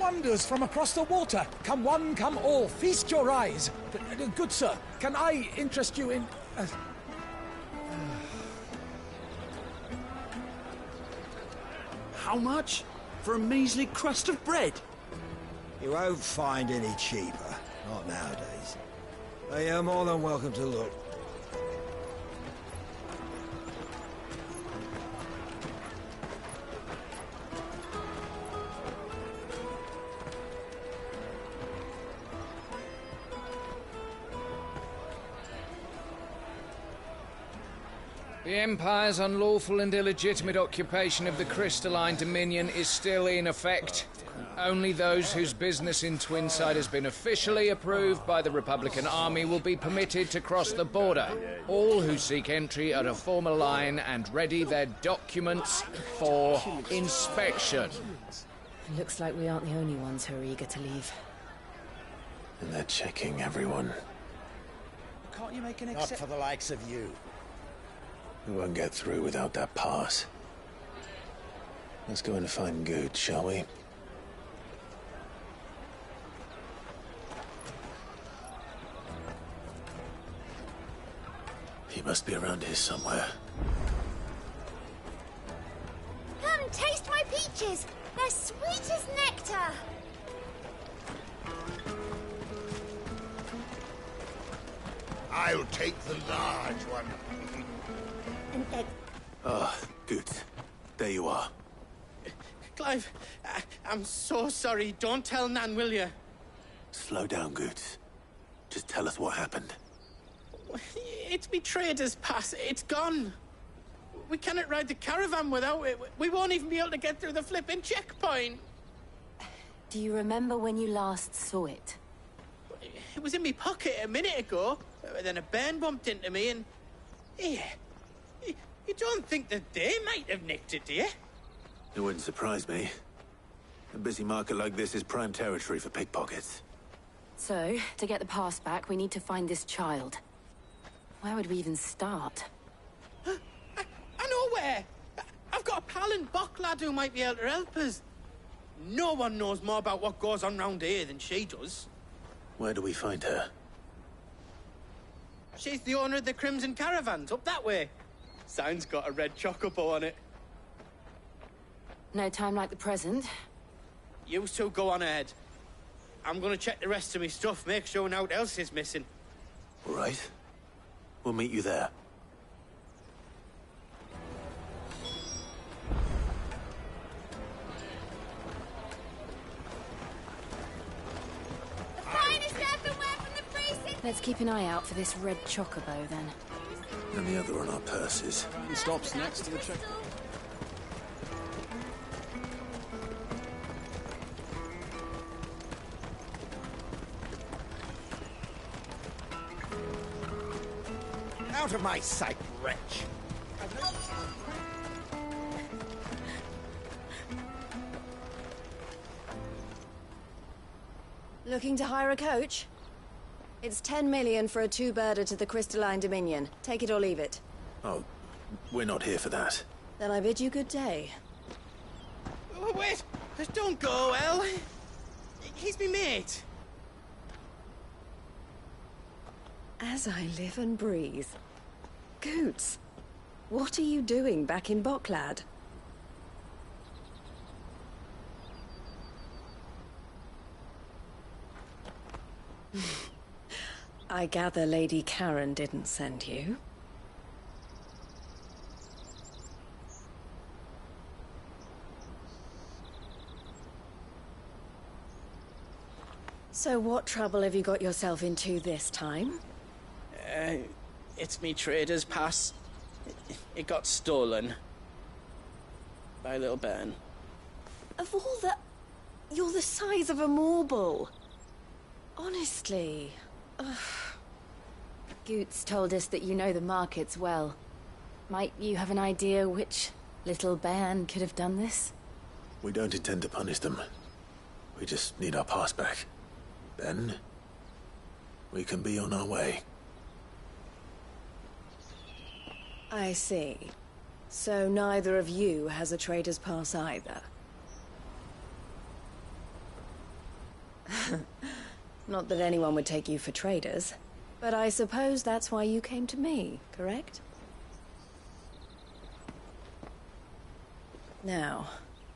wonders from across the water. Come one, come all, feast your eyes. Good sir, can I interest you in... How much? For a measly crust of bread? You won't find any cheaper. Not nowadays. But you're more than welcome to look. The Empire's unlawful and illegitimate occupation of the crystalline dominion is still in effect. Only those whose business in Twinside has been officially approved by the Republican Army will be permitted to cross the border. All who seek entry are to form a line and ready their documents for inspection. It looks like we aren't the only ones who are eager to leave. And they're checking everyone. Can't you make an Not for the likes of you. We won't get through without that pass. Let's go in and find Good, shall we? He must be around here somewhere. Come, taste my peaches! They're sweet as nectar! I'll take the large one. Ah, Good. There you are. Clive, I'm so sorry. Don't tell Nan, will you? Slow down, Good. Just tell us what happened. It's me trader's pass. It's gone. We cannot ride the caravan without it. We won't even be able to get through the flipping checkpoint. Do you remember when you last saw it? It was in my pocket a minute ago. Then a bairn bumped into me and... Yeah. You don't think that they might have nicked it, do you? It wouldn't surprise me. A busy market like this is prime territory for pickpockets. So, to get the pass back, we need to find this child. Where would we even start? I know where! I've got a pal in Bock lad who might be able to help us. No one knows more about what goes on round here than she does. Where do we find her? She's the owner of the Crimson Caravans, up that way. Sign's got a red chocobo on it. No time like the present. You two go on ahead. I'm gonna check the rest of my stuff, make sure naught else is missing. All right. We'll meet you there. The finest earthenware from the precinct! Let's keep an eye out for this red chocobo, then. And the other on our purses. He stops next to the check. Out of my sight, wretch! Looking to hire a coach? It's 10 million for a two-birder to the Crystalline Dominion. Take it or leave it. Oh, we're not here for that. Then I bid you good day. Wait! Don't go, El! He's me mate. As I live and breathe. Goots, what are you doing back in Bocklad? I gather Lady Karen didn't send you. So what trouble have you got yourself into this time? It's me trader's pass. It got stolen. By a little bairn. Of all the... You're the size of a marble. Honestly. Ugh. Goots told us that you know the markets well. Might you have an idea which little bairn could have done this? We don't intend to punish them. We just need our pass back. Then, we can be on our way. I see. So neither of you has a trader's pass either. Not that anyone would take you for traders, but I suppose that's why you came to me, correct? Now,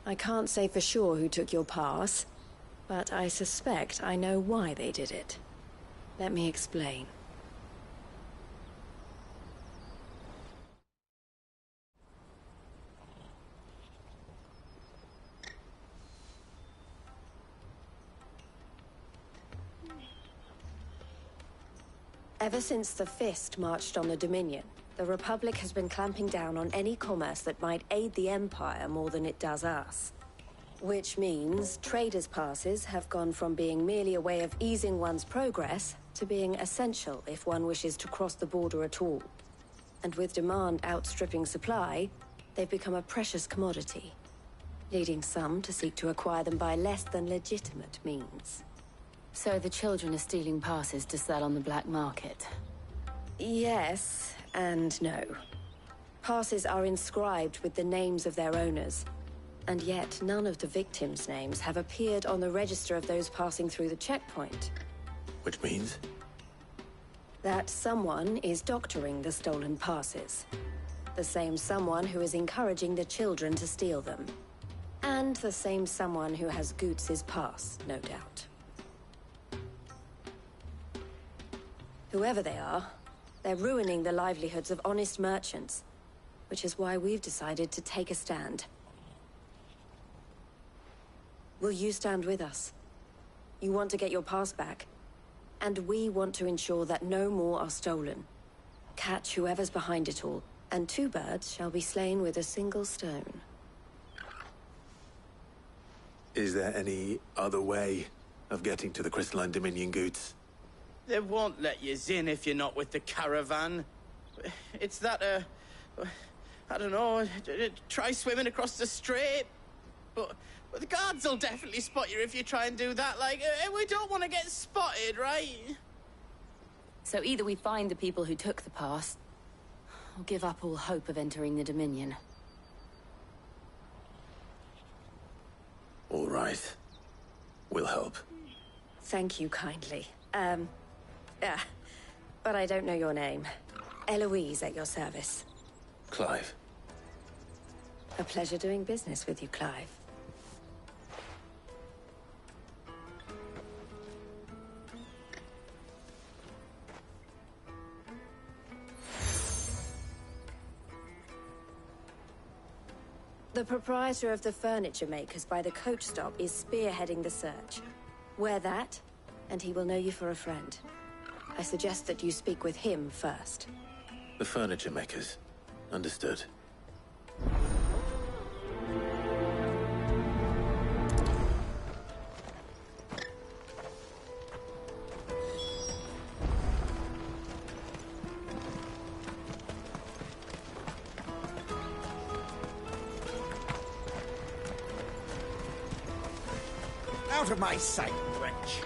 I can't say for sure who took your pass, but I suspect I know why they did it. Let me explain. Ever since the Fist marched on the Dominion, the Republic has been clamping down on any commerce that might aid the Empire more than it does us. Which means traders' passes have gone from being merely a way of easing one's progress to being essential if one wishes to cross the border at all. And with demand outstripping supply, they've become a precious commodity, leading some to seek to acquire them by less than legitimate means. So the children are stealing passes to sell on the black market? Yes, and no. Passes are inscribed with the names of their owners, and yet none of the victims' names have appeared on the register of those passing through the checkpoint. Which means? That someone is doctoring the stolen passes. The same someone who is encouraging the children to steal them. And the same someone who has Goots's pass, no doubt. Whoever they are, they're ruining the livelihoods of honest merchants, which is why we've decided to take a stand. Will you stand with us? You want to get your pass back, and we want to ensure that no more are stolen. Catch whoever's behind it all, and two birds shall be slain with a single stone. Is there any other way of getting to the Crystalline Dominion, Goots? They won't let you in if you're not with the caravan. It's that, I don't know, try swimming across the strait. But the guards will definitely spot you if you try and do that. Like, we don't want to get spotted, right? So either we find the people who took the pass, or give up all hope of entering the Dominion. All right. We'll help. Thank you kindly. But I don't know your name. Eloise at your service. Clive. A pleasure doing business with you, Clive. The proprietor of the furniture makers by the coach stop is spearheading the search. Wear that, and he will know you for a friend. I suggest that you speak with him first. The furniture makers. Understood. Out of my sight, wretch!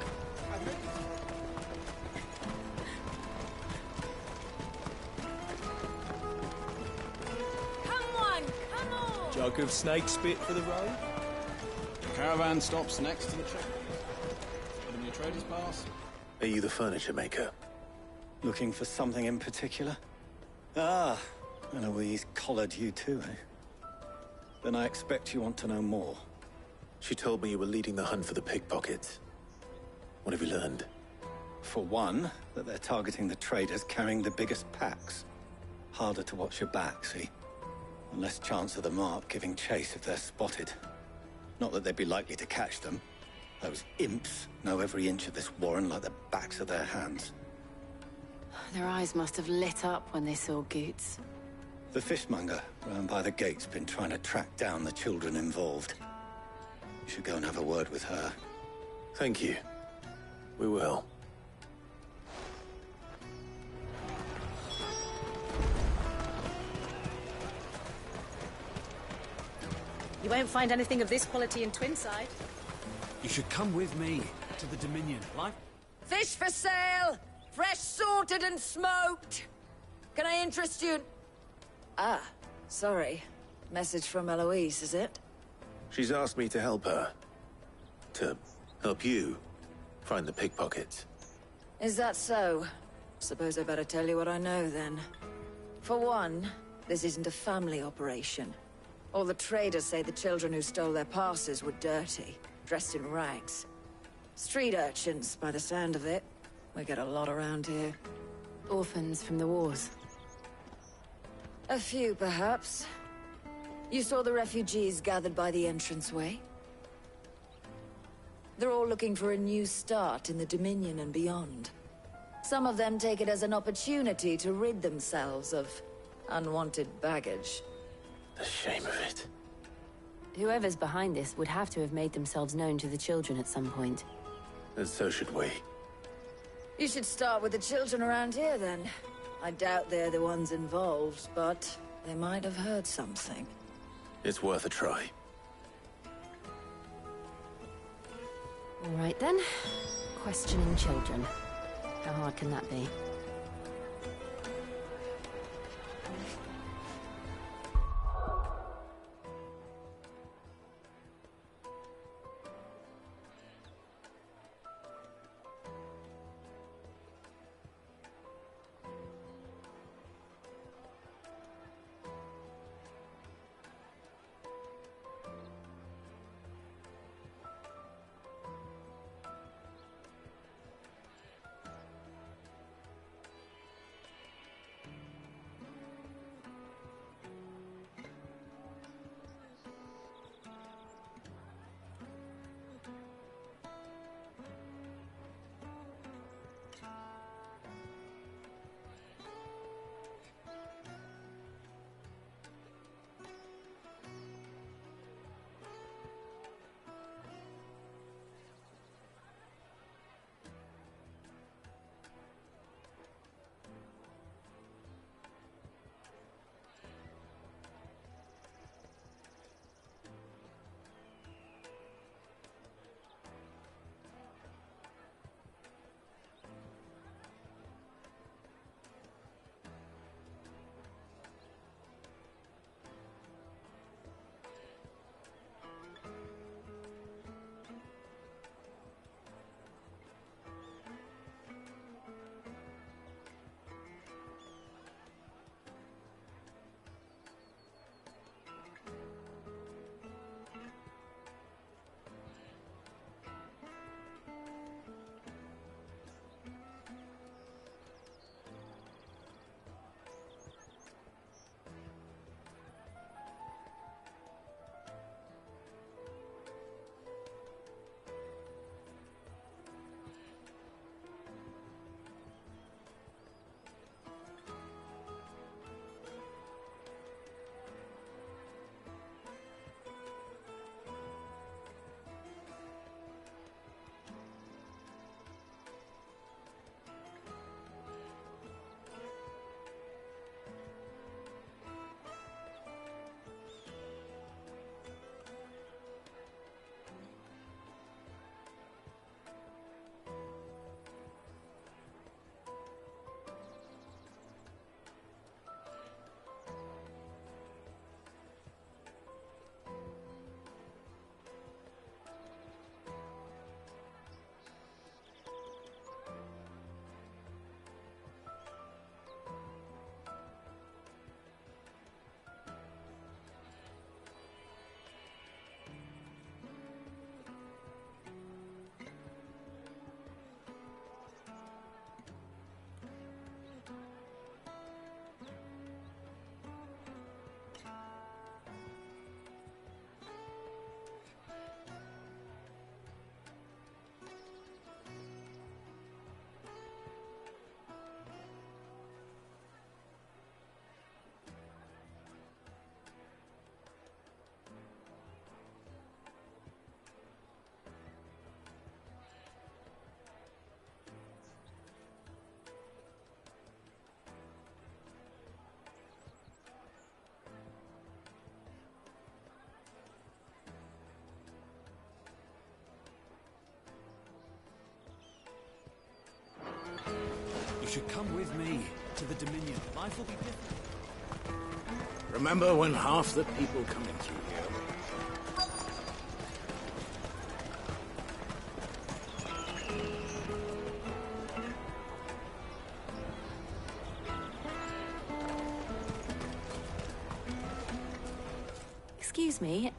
Jug of snake spit for the road? The caravan stops next to the checkpoint. Give them your trader's pass. Are you the furniture maker? Looking for something in particular? Ah, Eloise collared you too, eh? Then I expect you want to know more. She told me you were leading the hunt for the pickpockets. What have you learned? For one, that they're targeting the traders carrying the biggest packs. Harder to watch your back, see? And less chance of the mark giving chase if they're spotted. Not that they'd be likely to catch them. Those imps know every inch of this warren like the backs of their hands. Their eyes must have lit up when they saw Goots. The fishmonger round by the gate's been trying to track down the children involved. You should go and have a word with her. Thank you. We will. You won't find anything of this quality in Twinside. You should come with me to the Dominion. Life. Fish for sale! Fresh sorted and smoked! Can I interest you? Ah, sorry. Message from Eloise, is it? She's asked me to help her. To help you. Find the pickpockets. Is that so? Suppose I better tell you what I know, then. For one, this isn't a family operation. All the traders say the children who stole their passes were dirty, dressed in rags. Street urchins, by the sound of it. We get a lot around here. Orphans from the wars. A few, perhaps. You saw the refugees gathered by the entranceway? They're all looking for a new start in the Dominion and beyond. Some of them take it as an opportunity to rid themselves of unwanted baggage. The shame of it. Whoever's behind this would have to have made themselves known to the children at some point. And so should we. You should start with the children around here, then. I doubt they're the ones involved, but they might have heard something. It's worth a try. All right, then. Questioning children. How hard can that be? You should come with me to the Dominion. Life will be different. Remember when half the people coming through here... me.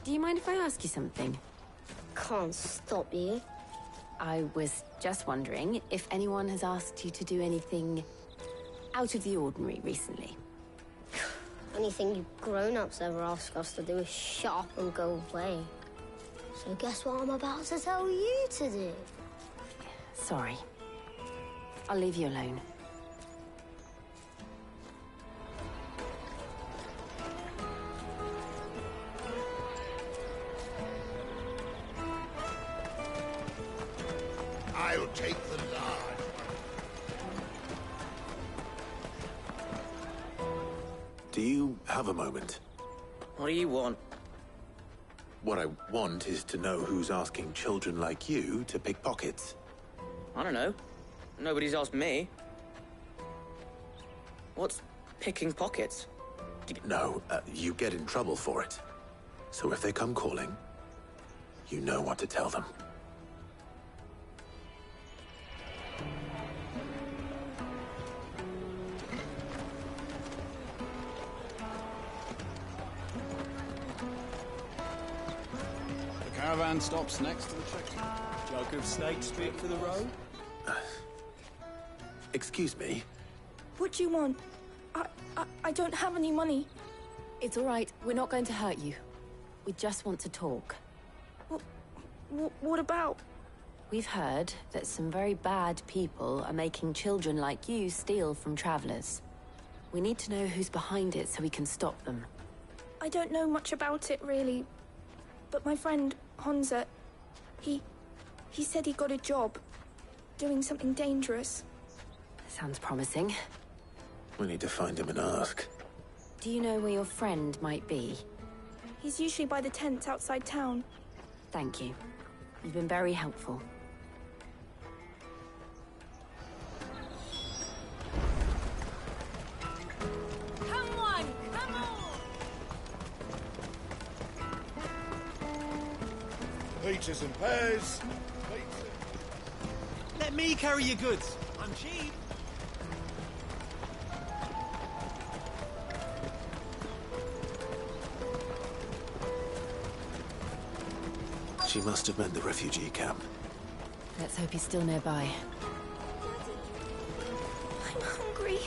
Do you mind if I ask you something? Can't stop you. I was just wondering if anyone has asked you to do anything out of the ordinary recently. Anything you grown-ups ever ask us to do is shut up and go away. So guess what I'm about to tell you to do? Sorry. I'll leave you alone. I'll take the large one. Do you have a moment? What do you want? What I want is to know who's asking children like you to pick pockets. I don't know. Nobody's asked me. What's picking pockets? No, you get in trouble for it. So if they come calling, you know what to tell them. The caravan stops next to the checkpoint. Jug of snake spit for the road? Excuse me? What do you want? I don't have any money. It's all right. We're not going to hurt you. We just want to talk. What about? We've heard that some very bad people are making children like you steal from travelers. We need to know who's behind it so we can stop them. I don't know much about it, really. But my friend, Honza, he said he got a job. Doing something dangerous. Sounds promising. We need to find him and ask. Do you know where your friend might be? He's usually by the tents outside town. Thank you. You've been very helpful. Come on, come on! Peaches and pears. Let me carry your goods. I'm cheap. She must have meant the refugee camp. Let's hope he's still nearby. I'm hungry.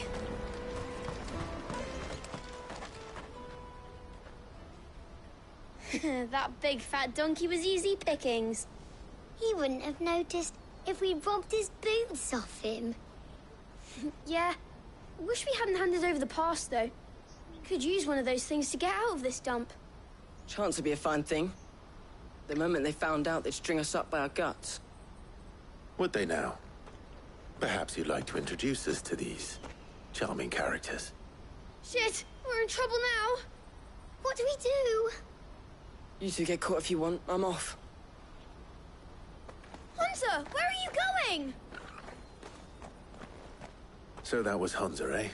That big fat donkey was easy pickings. He wouldn't have noticed if we'd robbed his boots off him. Yeah. Wish we hadn't handed over the pass, though. Could use one of those things to get out of this dump. Chance would be a fine thing. The moment they found out, they'd string us up by our guts. Would they now? Perhaps you'd like to introduce us to these charming characters. Shit, we're in trouble now. What do we do? You two get caught if you want. I'm off. Hunter, where are you going? So that was Hunter, eh?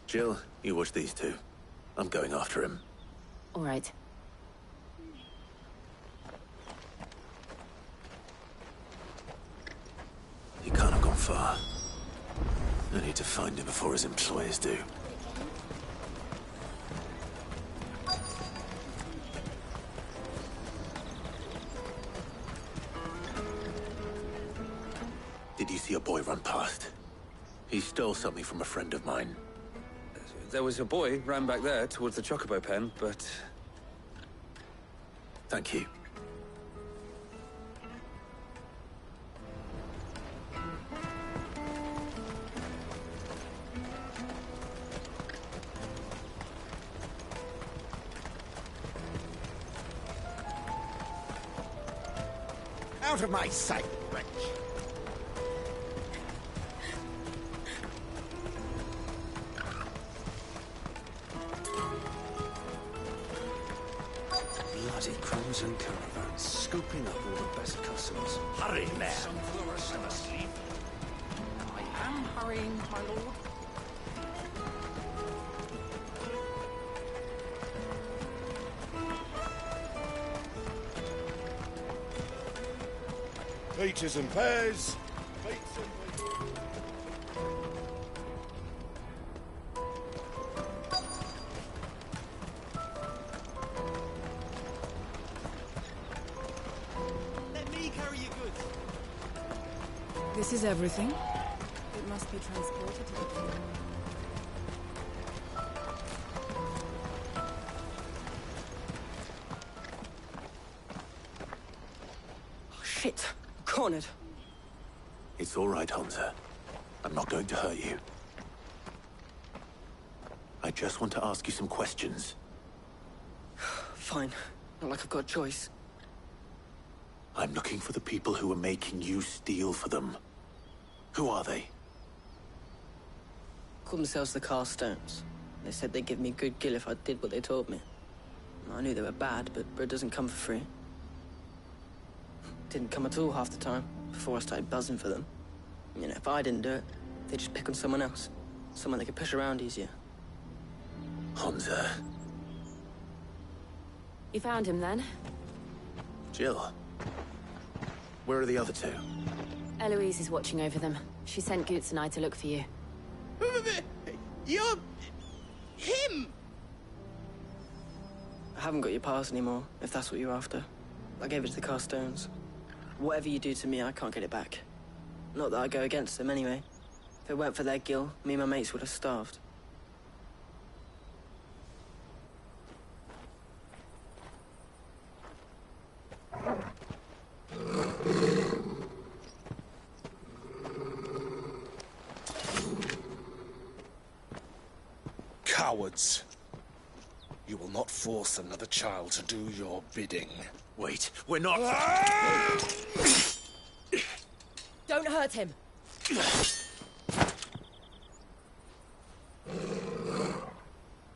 Jill, you watch these two. I'm going after him. All right. He can't have gone far. I need to find him before his employers do. Did you see a boy run past? He stole something from a friend of mine. There was a boy ran back there towards the Chocobo pen, but... Thank you. Out of my sight, wretch! Bloody crimson caravans, scooping up all the best customers. Hurry, man! Some tourists are asleep. I am hurrying, my lord. Peaches and pears. This is everything. It must be transported to the king. Oh, shit! Cornered. It's all right, Hansa. I'm not going to hurt you. I just want to ask you some questions. Fine. Not like I've got a choice. I'm looking for the people who are making you steal for them. Who are they? Called themselves the Carstones. They said they'd give me good gill if I did what they told me. I knew they were bad, but bread doesn't come for free. Didn't come at all half the time, before I started buzzing for them. You know, if I didn't do it, they'd just pick on someone else. Someone they could push around easier. Hansa. You found him then? Jill. Where are the other two? Eloise is watching over them. She sent Goots and I to look for you. You're... him! I haven't got your pass anymore, if that's what you're after. I gave it to the Carstones. Whatever you do to me, I can't get it back. Not that I go against them anyway. If it weren't for their gill, me and my mates would have starved. Cowards. You will not force another child to do your bidding. Wait, we're not... Don't hurt him.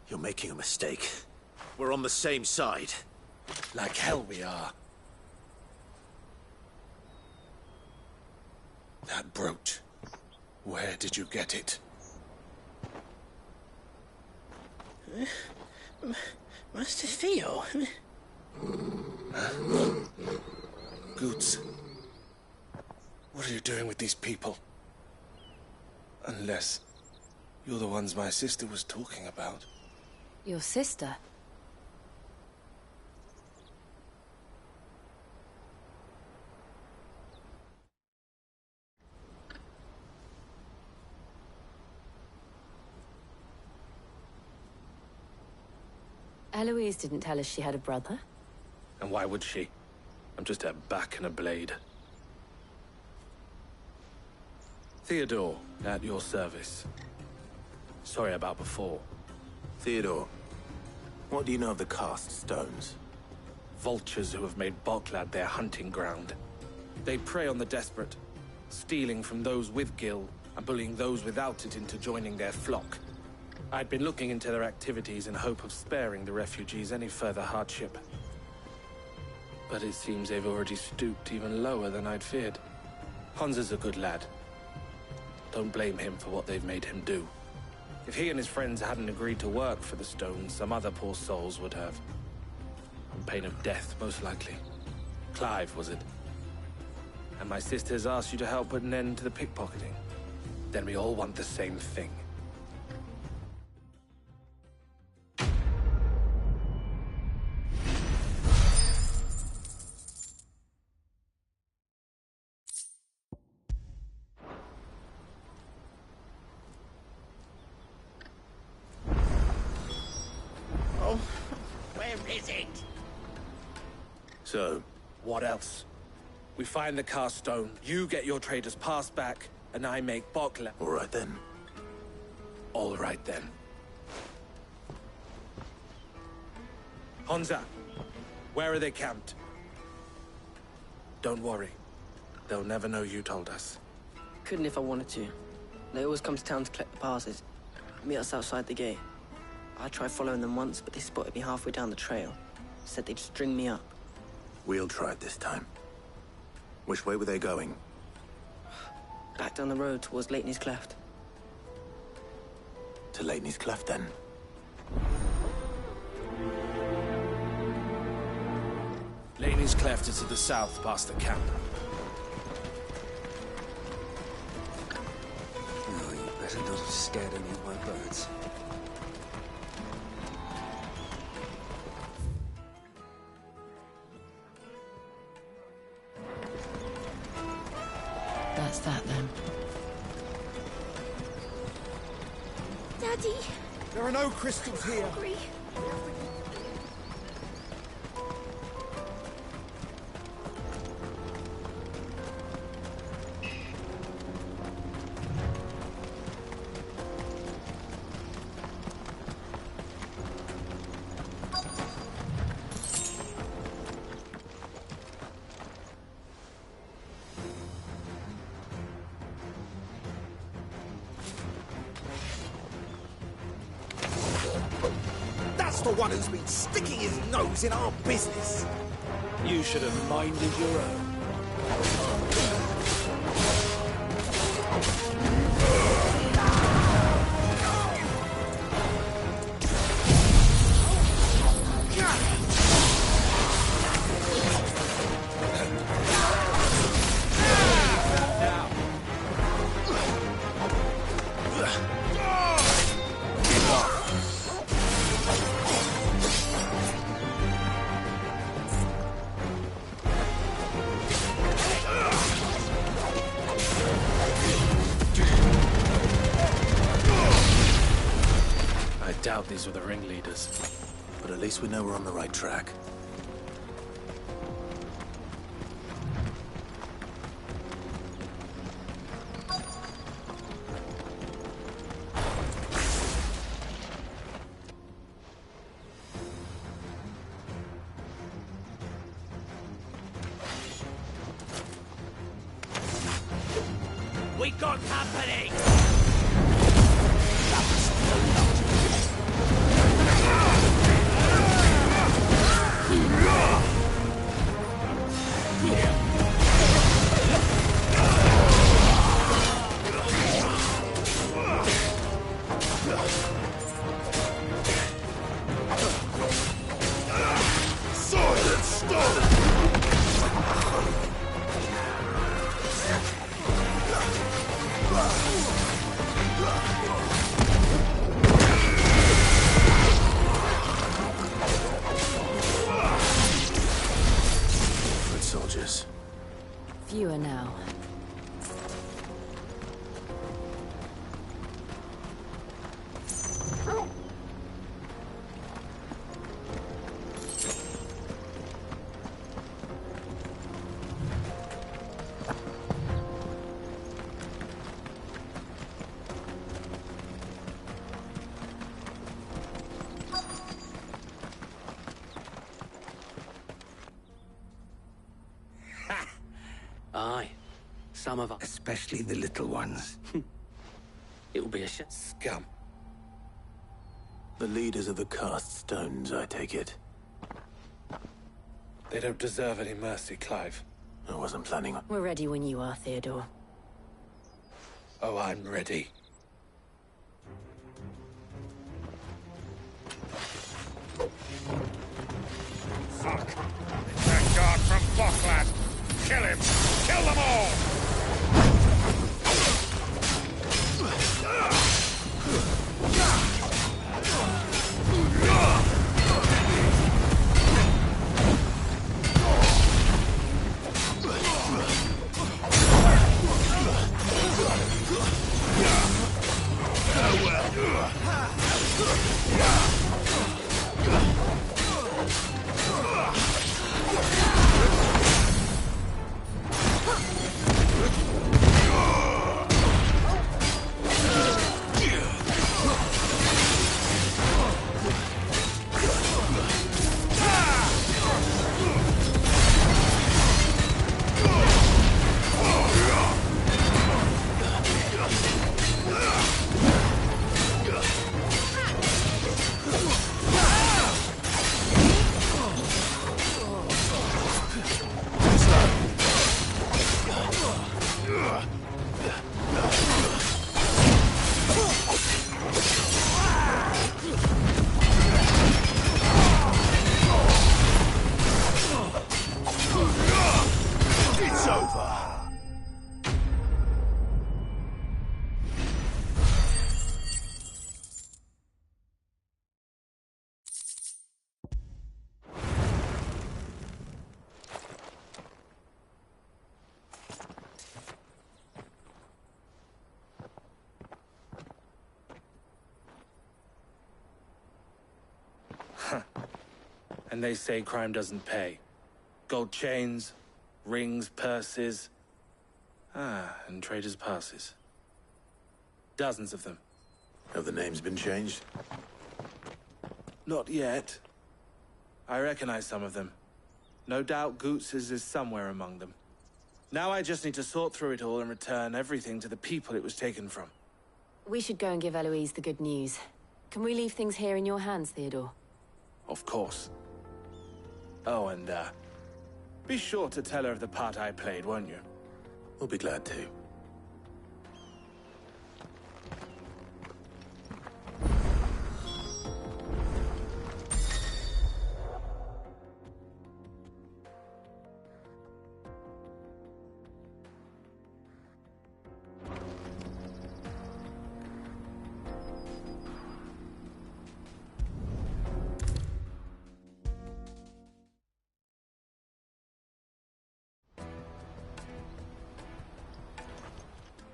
You're making a mistake. We're on the same side. Like hell we are. That brooch. Where did you get it? Master Theo? Goots. What are you doing with these people? Unless you're the ones my sister was talking about. Your sister? Eloise didn't tell us she had a brother. And why would she? I'm just her back and a blade. Theodore, at your service. Sorry about before. Theodore, what do you know of the cast stones? Vultures who have made Boklad their hunting ground. They prey on the desperate, stealing from those with gill and bullying those without it into joining their flock. I'd been looking into their activities in hope of sparing the refugees any further hardship. But it seems they've already stooped even lower than I'd feared. Hansa's a good lad. Don't blame him for what they've made him do. If he and his friends hadn't agreed to work for the stones, some other poor souls would have. On pain of death, most likely. Clive, was it? And my sisters asked you to help put an end to the pickpocketing. Then we all want the same thing. So? What else? We find the cast stone, you get your trader's pass back, and I make Boklad. All right then. All right then. Hansa, where are they camped? Don't worry. They'll never know you told us. Couldn't if I wanted to. They always come to town to collect the passes. Meet us outside the gate. I tried following them once, but they spotted me halfway down the trail. Said they'd string me up. We'll try it this time. Which way were they going? Back down the road towards Leighton's Cleft. To Leighton's Cleft, then? Leighton's Cleft is to the south, past the camp. No, you better not have scared any of my birds. That's that then. Daddy! There are no crystals here. Hungry. That's the one who's been sticking his nose in our business. You should have minded your own. I doubt these were the ringleaders. But at least we know we're on the right track. We got company! Good soldiers. Fewer now. Aye. Some of us. Especially the little ones. It'll be a shit. Scum. The leaders of the cast stones, I take it. They don't deserve any mercy, Clive. I wasn't planning on... We're ready when you are, Theodore. Oh, I'm ready. Fuck! That guard from Bocklad! Kill him! Kill them all! And they say crime doesn't pay. Gold chains, rings, purses. And traders' passes. Dozens of them. Have the names been changed? Not yet. I recognize some of them. No doubt Goots's is somewhere among them. Now I just need to sort through it all and return everything to the people it was taken from. We should go and give Eloise the good news. Can we leave things here in your hands, Theodore? Of course. Oh, and, be sure to tell her of the part I played, won't you? We'll be glad to.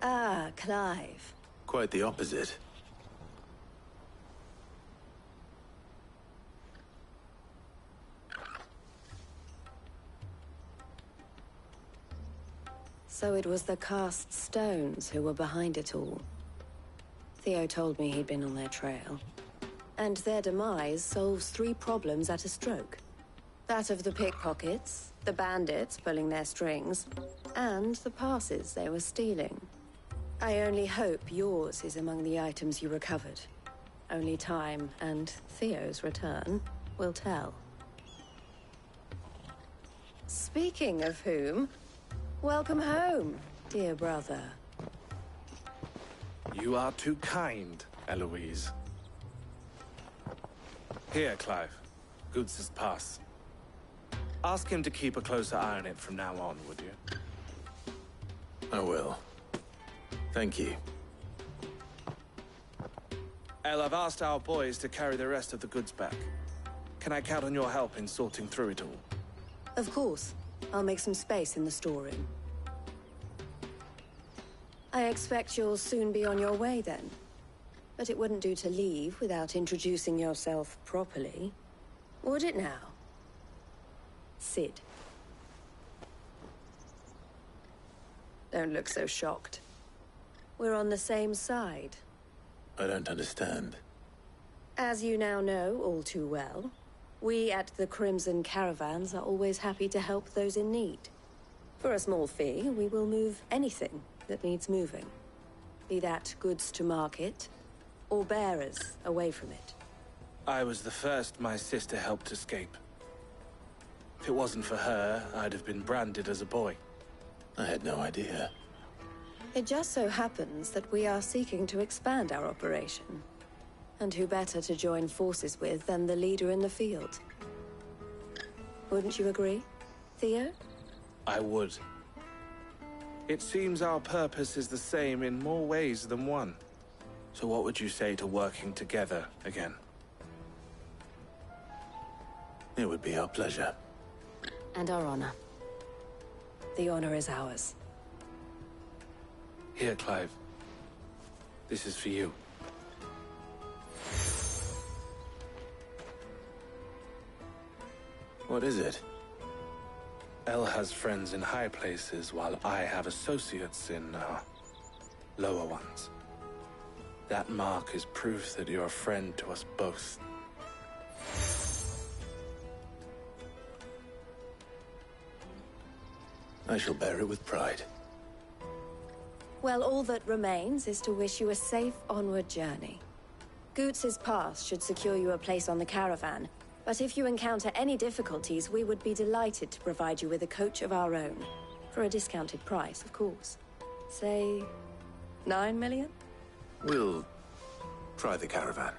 Ah, Clive. Quite the opposite. So it was the cast stones who were behind it all. Theo told me he'd been on their trail. And their demise solves 3 problems at a stroke. That of the pickpockets, the bandits pulling their strings, and the passes they were stealing. I only hope yours is among the items you recovered. Only time and Theo's return will tell. Speaking of whom, welcome home, dear brother. You are too kind, Eloise. Here, Clive. Goots's pass. Ask him to keep a closer eye on it from now on, would you? I will. Thank you. El, I've asked our boys to carry the rest of the goods back. Can I count on your help in sorting through it all? Of course. I'll make some space in the storeroom. I expect you'll soon be on your way then. But it wouldn't do to leave without introducing yourself properly. Would it now? Sid. Don't look so shocked. We're on the same side. I don't understand. As you now know all too well, we at the Crimson Caravans are always happy to help those in need. For a small fee, we will move anything that needs moving. Be that goods to market, or bearers away from it. I was the first my sister helped escape. If it wasn't for her, I'd have been branded as a boy. I had no idea. It just so happens that we are seeking to expand our operation. And who better to join forces with than the leader in the field? Wouldn't you agree, Theo? I would. It seems our purpose is the same in more ways than one. So what would you say to working together again? It would be our pleasure. And our honor. The honor is ours. Here, Clive. This is for you. What is it? El has friends in high places, while I have associates in, lower ones. That mark is proof that you're a friend to us both. I shall bear it with pride. Well, all that remains is to wish you a safe onward journey. Goots's pass should secure you a place on the caravan, but if you encounter any difficulties, we would be delighted to provide you with a coach of our own. For a discounted price, of course. Say, 9 million? We'll try the caravan.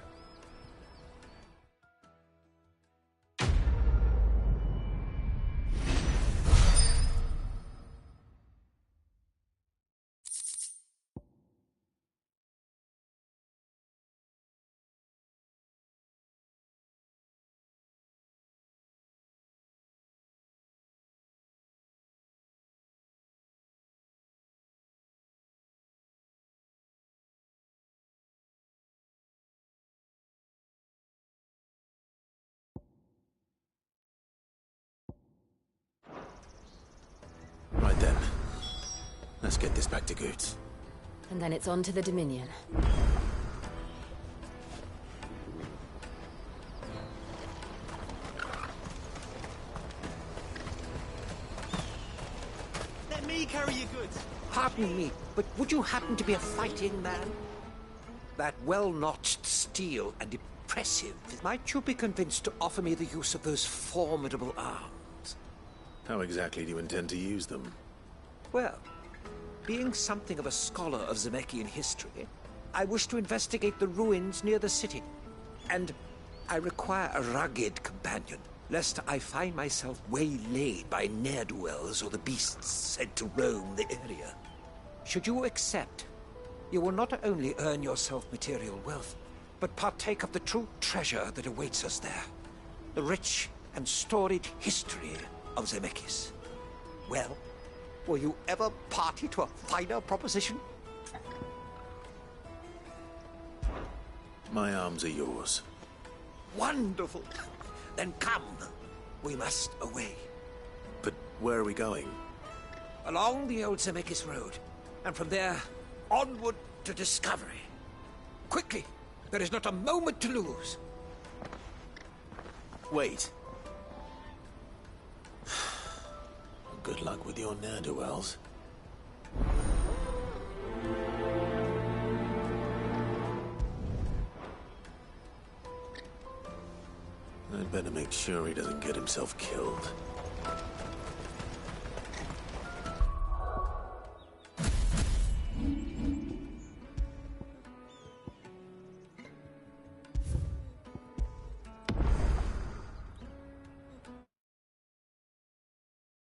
Let's get this back to Goots. And then it's on to the Dominion. Let me carry your goods. Pardon me, but would you happen to be a fighting man? That well-notched steel and impressive. Might you be convinced to offer me the use of those formidable arms? How exactly do you intend to use them? Well, being something of a scholar of Zemeckis history, I wish to investigate the ruins near the city. And I require a rugged companion, lest I find myself waylaid by ne'er-do-wells or the beasts said to roam the area. Should you accept, you will not only earn yourself material wealth, but partake of the true treasure that awaits us there. The rich and storied history of Zemeckis. Well, were you ever party to a finer proposition? My arms are yours. Wonderful. Then come. We must away. But where are we going? Along the old Zemeckis Road. And from there, onward to discovery. Quickly! There is not a moment to lose. Wait. Good luck with your ne'er-do-wells. I'd better make sure he doesn't get himself killed.